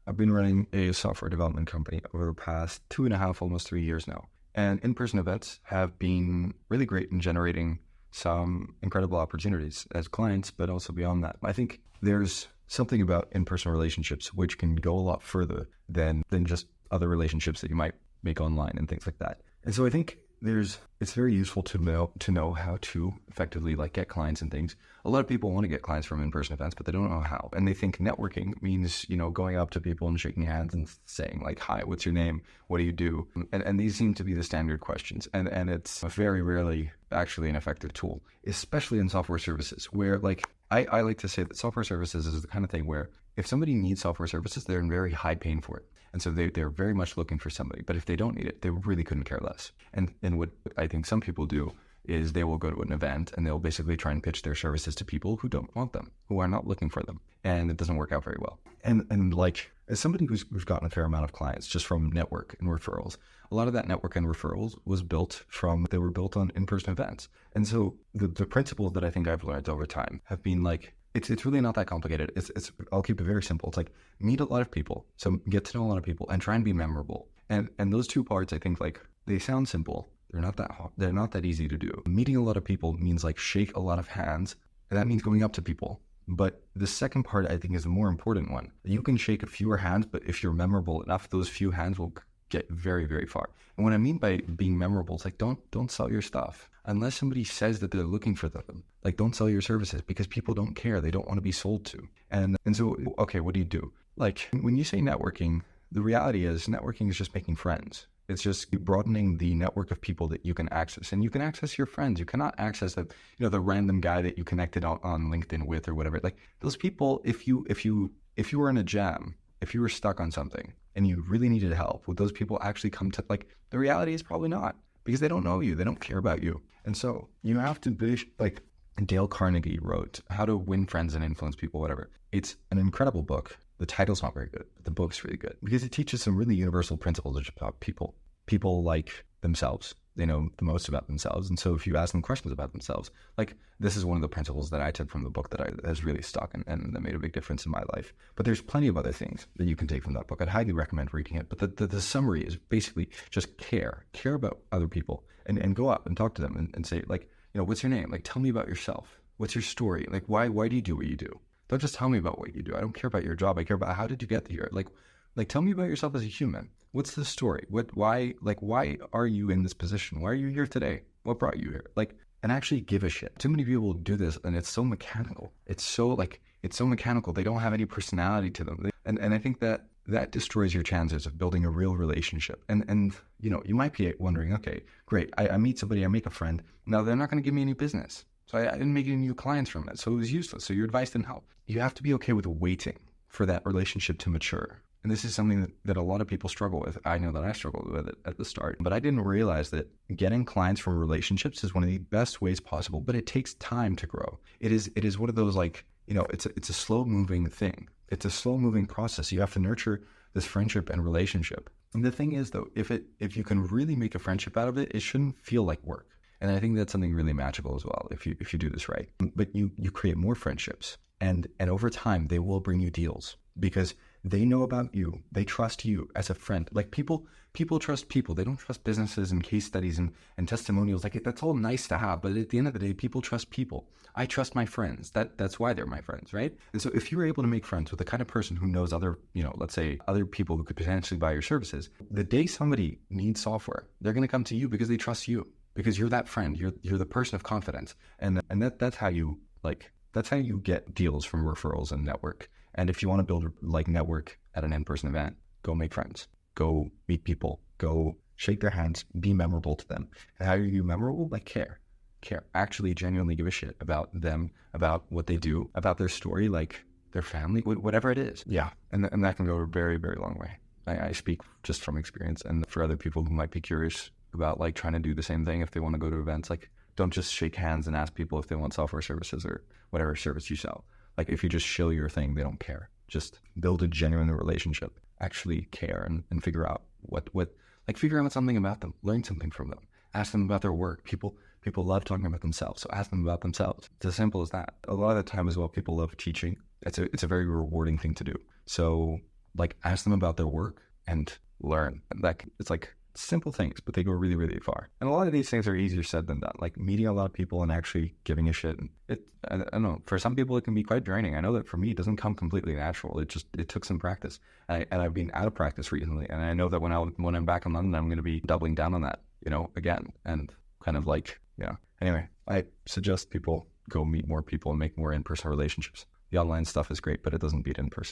I've been running a software development company over the past 2.5, almost 3 years now. And in-person events have been really great in generating some incredible opportunities as clients, but also beyond that. I think there's something about in-person relationships which can go a lot further than just other relationships that you might make online and things like that. And so I think it's very useful to know how to effectively get clients and things. A lot of people want to get clients from in-person events, but they don't know how. And they think networking means, going up to people and shaking hands and saying hi, what's your name? What do you do? And these seem to be the standard questions. And it's very rarely actually an effective tool, especially in software services where I like to say that software services is the kind of thing where if somebody needs software services, they're in very high pain for it. And so they're very much looking for somebody. But if they don't need it, they really couldn't care less. And what I think some people do is they will go to an event and they'll basically try and pitch their services to people who don't want them, who are not looking for them. And it doesn't work out very well. And as somebody who's gotten a fair amount of clients just from network and referrals, a lot of that network and referrals they were built on in-person events. And so the principles that I think I've learned over time have been it's really not that complicated. I'll keep it very simple. It's meet a lot of people. So get to know a lot of people and try and be memorable. And those two parts, I think they sound simple. They're not that hard. They're not that easy to do. Meeting a lot of people means shake a lot of hands. And that means going up to people. But the second part, I think, is the more important one. You can shake fewer hands, but if you're memorable enough, those few hands will get very, very far. And what I mean by being memorable is don't sell your stuff. Unless somebody says that they're looking for them, don't sell your services because people don't care. They don't want to be sold to. And so, okay, what do you do? When you say networking, the reality is networking is just making friends. It's just broadening the network of people that you can access, and you can access your friends. You cannot access the random guy that you connected on LinkedIn with or whatever. Those people, if you were in a jam, if you were stuck on something and you really needed help, would those people actually come to, the reality is probably not, because they don't know you. They don't care about you. And so you have to be, Dale Carnegie wrote How to Win Friends and Influence People, whatever. It's an incredible book. The title's not very good, but the book's really good because it teaches some really universal principles about people. People like themselves. They know the most about themselves. And so if you ask them questions about themselves, this is one of the principles that I took from the book that has really stuck and that made a big difference in my life. But there's plenty of other things that you can take from that book. I'd highly recommend reading it. But the summary is basically just care about other people and go up and talk to them and say, what's your name? Tell me about yourself. What's your story? Why do you do what you do? Don't just tell me about what you do. I don't care about your job. I care about how did you get here? Tell me about yourself as a human. What's the story? Why are you in this position? Why are you here today? What brought you here? And actually give a shit. Too many people do this and it's so mechanical. It's so mechanical. They don't have any personality to them. And I think that destroys your chances of building a real relationship. And you might be wondering, okay, great. I meet somebody, I make a friend. Now they're not going to give me any business. So I didn't make any new clients from it. So it was useless. So your advice didn't help. You have to be okay with waiting for that relationship to mature. And this is something that a lot of people struggle with. I know that I struggled with it at the start, but I didn't realize that getting clients from relationships is one of the best ways possible, but it takes time to grow. It is one of those it's a slow moving thing. It's a slow moving process. You have to nurture this friendship and relationship. And the thing is though, if you can really make a friendship out of it, it shouldn't feel like work. And I think that's something really magical as well if you do this right. But you create more friendships and over time they will bring you deals because they know about you. They trust you as a friend. People trust people. They don't trust businesses and case studies and testimonials. That's all nice to have. But at the end of the day, people trust people. I trust my friends. That's why they're my friends, right? And so if you're able to make friends with the kind of person who knows other, let's say other people who could potentially buy your services, the day somebody needs software, they're going to come to you because they trust you, because you're that friend. You're the person of confidence. And that's how you get deals from referrals and network. And if you want to build network at an in-person event, go make friends, go meet people, go shake their hands, be memorable to them. And how are you memorable? Care, actually genuinely give a shit about them, about what they do, about their story, their family, whatever it is. Yeah. And that can go a very, very long way. I speak just from experience, and for other people who might be curious about trying to do the same thing if they want to go to events, don't just shake hands and ask people if they want software services or whatever service you sell. If you just shill your thing, they don't care. Just build a genuine relationship. Actually care and figure out figure out something about them. Learn something from them. Ask them about their work. People love talking about themselves, so ask them about themselves. It's as simple as that. A lot of the time as well, people love teaching. It's a very rewarding thing to do. So like ask them about their work and learn. And that it's like simple things, but they go really, really far. And a lot of these things are easier said than done. Like meeting a lot of people and actually giving a shit. I don't know. For some people, it can be quite draining. I know that for me, it doesn't come completely natural. It took some practice, and I've been out of practice recently. And I know that when I'm back in London, I'm going to be doubling down on that, again, and kind of like, yeah. Anyway, I suggest people go meet more people and make more in-person relationships. The online stuff is great, but it doesn't beat in person.